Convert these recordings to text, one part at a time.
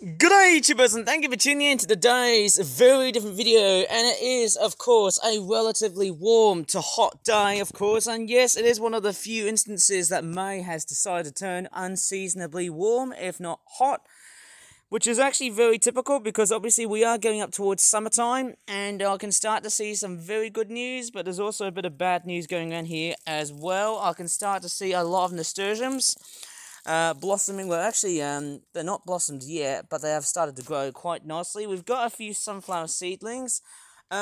Good day, YouTubers, and thank you for tuning in to today's very different video. And it is, of course, a relatively warm to hot day, of course. And yes, it is one of the few instances that May has decided to turn unseasonably warm, if not hot, which is actually very typical because obviously we are going up towards summertime, and I can start to see some very good news, but there's also a bit of bad news going on here as well. I can start to see a lot of nasturtiums blossoming. Well, actually, they're not blossomed yet, but they have started to grow quite nicely. We've got a few sunflower seedlings. They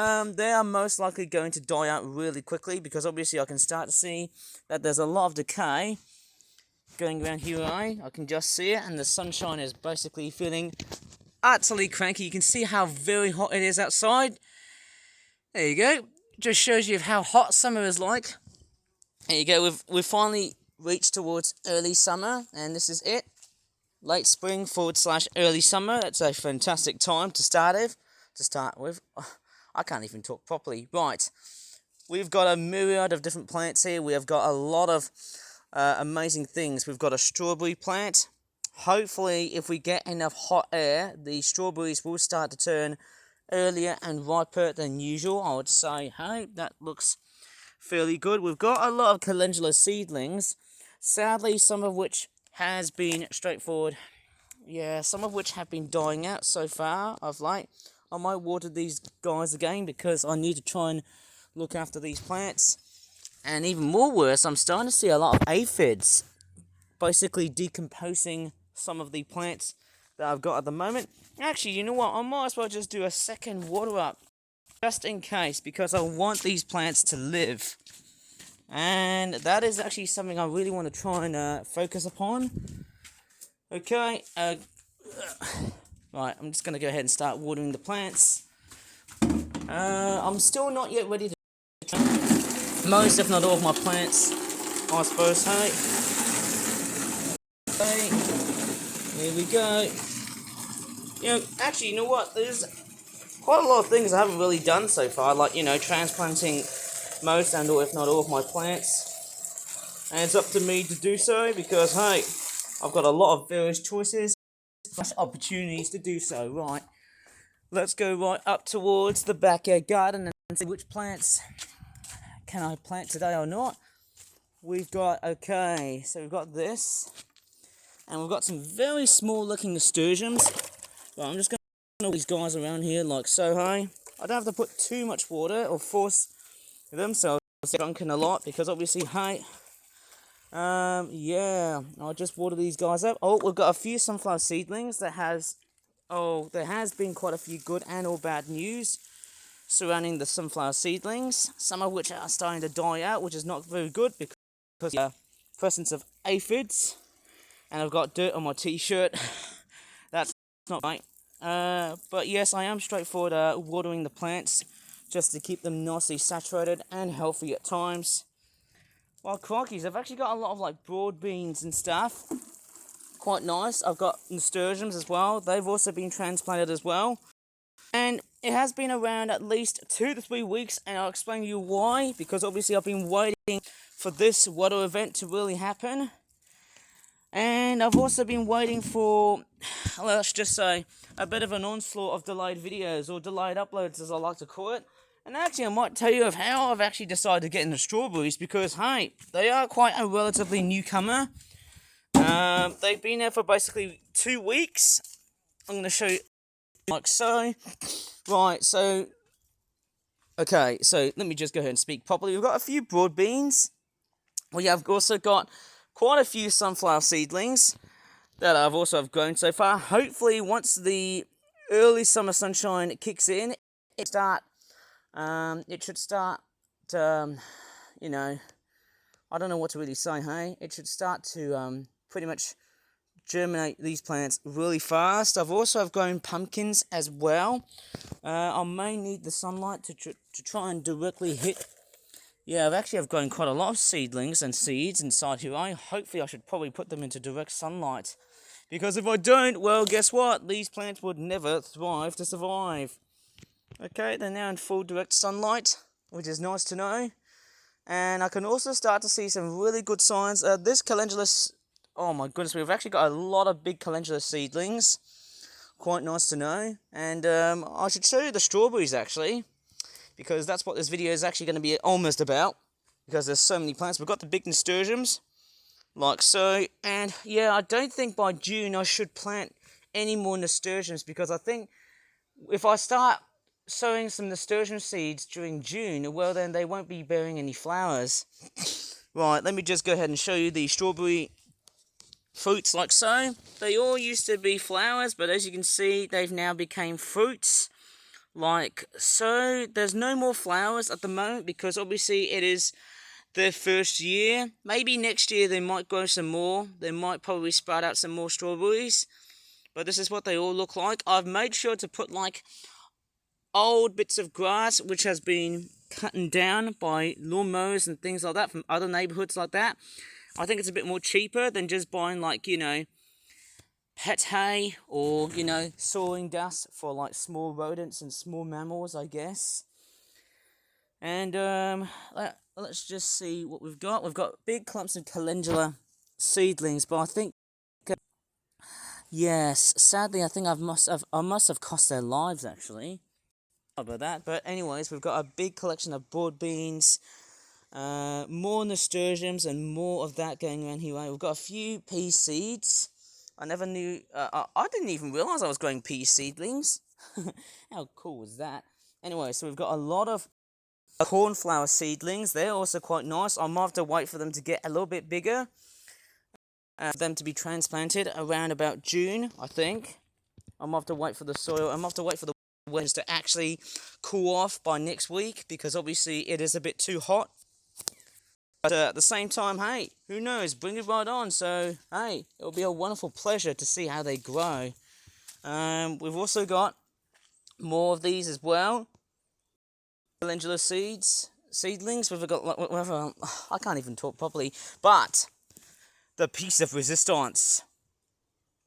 are most likely going to die out really quickly because obviously I can start to see that there's a lot of decay going around here. I can just see it, and the sunshine is basically feeling utterly cranky. You can see how very hot it is outside. There you go. Just shows you how hot summer is like. There you go. We've finally reached towards early summer, and this is it. Late spring / early summer. That's a fantastic time to start with. I can't even talk properly. Right, we've got a myriad of different plants here. We have got a lot of amazing things. We've got a strawberry plant. Hopefully, if we get enough hot air, the strawberries will start to turn earlier and riper than usual. I would say, hey, that looks fairly good. We've got a lot of calendula seedlings. Sadly, some of which has been straightforward. Yeah, some of which have been dying out so far of late. I might water these guys again because I need to try and look after these plants. And even more worse, I'm starting to see a lot of aphids basically decomposing some of the plants that I've got at the moment. Actually, you know what? I might as well just do a second water up just in case, because I want these plants to live. And that is actually something I really want to try and focus upon. Okay, right, I'm just going to go ahead and start watering the plants. I'm still not yet ready to most, if not all, of my plants, I suppose. Hey, here we go. Actually, you know what? There's quite a lot of things I haven't really done so far, like, transplanting most and or if not all of my plants. And it's up to me to do so because, hey, I've got a lot of various choices, opportunities to do so. Right, let's go right up towards the backyard garden and see which plants can I plant today or not. We've got, okay, so we've got this, and we've got some very small looking nasturtiums. Well, I'm just going to put these guys around here like so, hey. I don't have to put too much water or force them, so I've drunken a lot because obviously, hey, yeah, I'll just water these guys up. Oh, we've got a few sunflower seedlings there has been quite a few good and or bad news surrounding the sunflower seedlings, some of which are starting to die out, which is not very good because of the presence of aphids. And I've got dirt on my t-shirt. That's not right. But yes, I am straightforward watering the plants just to keep them nicely saturated and healthy at times. Well, crikeys, I've actually got a lot of like broad beans and stuff. Quite nice. I've got nasturtiums as well. They've also been transplanted as well. And it has been around at least 2 to 3 weeks, and I'll explain to you why. Because obviously I've been waiting for this water event to really happen. And I've also been waiting for, let's just say, a bit of an onslaught of delayed videos, or delayed uploads as I like to call it. And actually I might tell you of how I've actually decided to get into strawberries, because hey, they are quite a relatively newcomer. They've been there for basically 2 weeks. I'm going to show you like so. Right, so, okay, so let me just go ahead and speak properly. We've got a few broad beans. We have also got quite a few sunflower seedlings that I've also grown so far. Hopefully, once the early summer sunshine kicks in, it should start to, I don't know what to really say, hey? It should start to pretty much germinate these plants really fast. I've also grown pumpkins as well. I may need the sunlight to try and directly hit. Yeah, I've grown quite a lot of seedlings and seeds inside here. Hopefully I should probably put them into direct sunlight. Because if I don't, well, guess what? These plants would never thrive to survive. Okay, they're now in full direct sunlight, which is nice to know. And I can also start to see some really good signs. This calendula, oh my goodness, we've actually got a lot of big calendula seedlings. quite nice to know. And I should show you the strawberries actually, because that's what this video is actually going to be almost about, because there's so many plants. We've got the big nasturtiums, like so, and yeah, I don't think by June I should plant any more nasturtiums, because I think if I start sowing some nasturtium seeds during June, well then they won't be bearing any flowers. Right, let me just go ahead and show you the strawberry fruits like so. They all used to be flowers, but as you can see, they've now become fruits like so. There's no more flowers at the moment because obviously it is their first year. Maybe next year they might grow some more. They might probably sprout out some more strawberries. But this is what they all look like. I've made sure to put like old bits of grass which has been cut down by lawnmowers and things like that from other neighborhoods like that. I think it's a bit more cheaper than just buying like, you know, pet hay or, you know, sawing dust for like small rodents and small mammals, I guess. And let's just see what we've got. We've got big clumps of calendula seedlings, but I think yes, sadly I think I must have cost their lives actually. About that, but anyways, we've got a big collection of broad beans, more nasturtiums, and more of that going around here. We've got a few pea seeds. I never knew. I didn't even realize I was growing pea seedlings. How cool was that? Anyway, so we've got a lot of cornflower seedlings. They're also quite nice. I might have to wait for them to get a little bit bigger, for them to be transplanted around about June, I think. I might have to wait for the soil. I might have to wait for the winds to actually cool off by next week, because obviously it is a bit too hot. But at the same time, hey, who knows? Bring it right on. So, hey, it'll be a wonderful pleasure to see how they grow. We've also got more of these as well. Calendula seedlings. We've got, I can't even talk properly. But the piece of resistance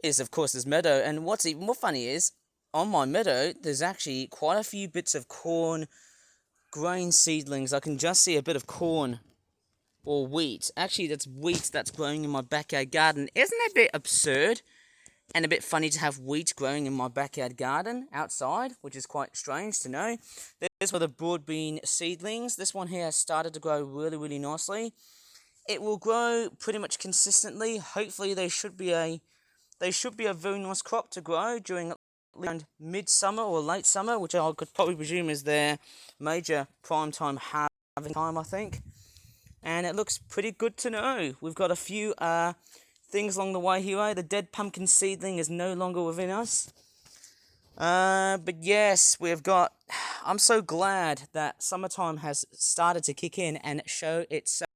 is, of course, this meadow. And what's even more funny is, on my meadow, there's actually quite a few bits of corn grain seedlings. I can just see a bit of corn or wheat. Actually, that's wheat that's growing in my backyard garden. Isn't that a bit absurd and a bit funny to have wheat growing in my backyard garden outside, which is quite strange to know. There's for the broad bean seedlings. This one here has started to grow really, really nicely. It will grow pretty much consistently. Hopefully, they should be a very nice crop to grow during around midsummer or late summer, which I could probably presume is their major prime time harvesting time, I think. And it looks pretty good to know. We've got a few things along the way here. The dead pumpkin seedling is no longer within us. But yes, we've got... I'm so glad that summertime has started to kick in and show itself.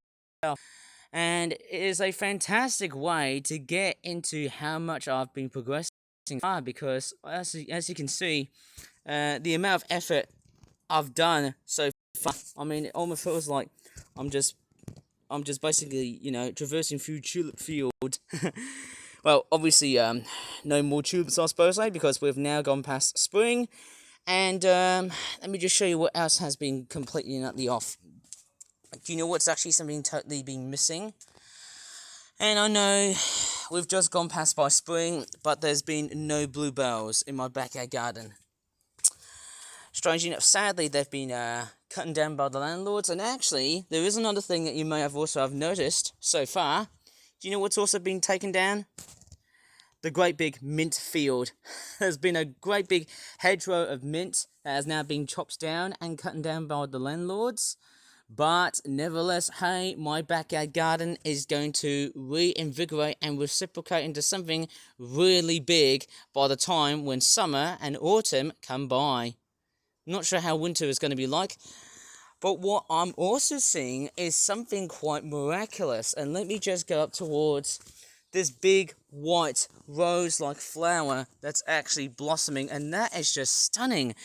And it is a fantastic way to get into how much I've been progressing far, because as you can see, the amount of effort I've done so far, I mean, it almost feels like I'm just basically, you know, traversing through tulip field. Well, obviously, no more tulips, I suppose, because we've now gone past spring. And let me just show you what else has been completely and utterly off. Do you know what's actually something totally been missing? And I know we've just gone past by spring, but there's been no bluebells in my backyard garden. Strangely enough, sadly, they've been cut down by the landlords. And actually, there is another thing that you may have also have noticed so far. Do you know what's also been taken down? The great big mint field. There's been a great big hedgerow of mint that has now been chopped down and cut down by the landlords. But nevertheless, hey, my backyard garden is going to reinvigorate and reciprocate into something really big by the time when summer and autumn come by. Not sure how winter is going to be like. But what I'm also seeing is something quite miraculous. And let me just go up towards this big white rose-like flower that's actually blossoming. And that is just stunning.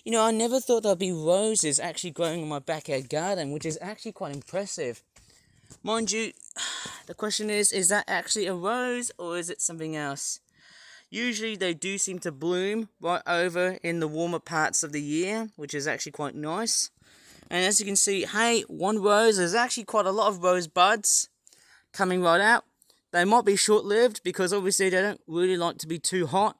You know, I never thought there'd be roses actually growing in my backyard garden, which is actually quite impressive. Mind you, the question is that actually a rose or is it something else? Usually they do seem to bloom right over in the warmer parts of the year, which is actually quite nice. And as you can see, hey, one rose, there's actually quite a lot of rose buds coming right out. They might be short-lived because obviously they don't really like to be too hot.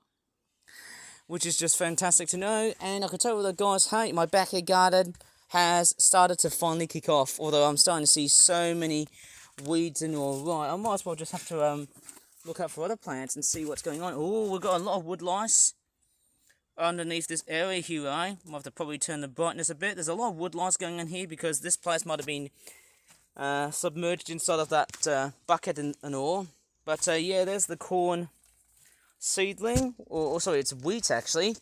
which is just fantastic to know. And I can tell you guys, hey, my backyard garden has started to finally kick off, although I'm starting to see so many weeds and all. Right, I might as well just have to look out for other plants and see what's going on. Oh, we've got a lot of wood lice underneath this area here, eh? I'll have to probably turn the brightness a bit. There's a lot of wood lice going on here because this place might have been submerged inside of that bucket and all. But yeah, there's the corn seedling, or sorry, it's wheat actually.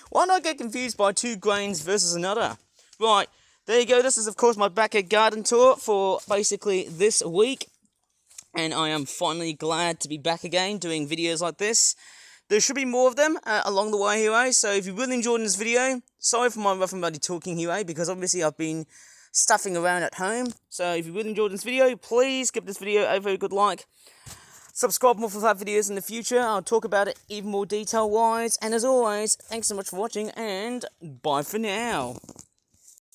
Why not get confused by two grains versus another? Right, there you go. This is of course my backyard garden tour for basically this week. And I am finally glad to be back again doing videos like this. There should be more of them along the way here, eh? So if you really enjoyed this video, sorry for my rough and bloody talking here, eh? Because obviously I've been stuffing around at home. So if you really enjoyed this video, please give this video a very good like. Subscribe more for that videos in the future. I'll talk about it even more detail-wise. And as always, thanks so much for watching, and bye for now.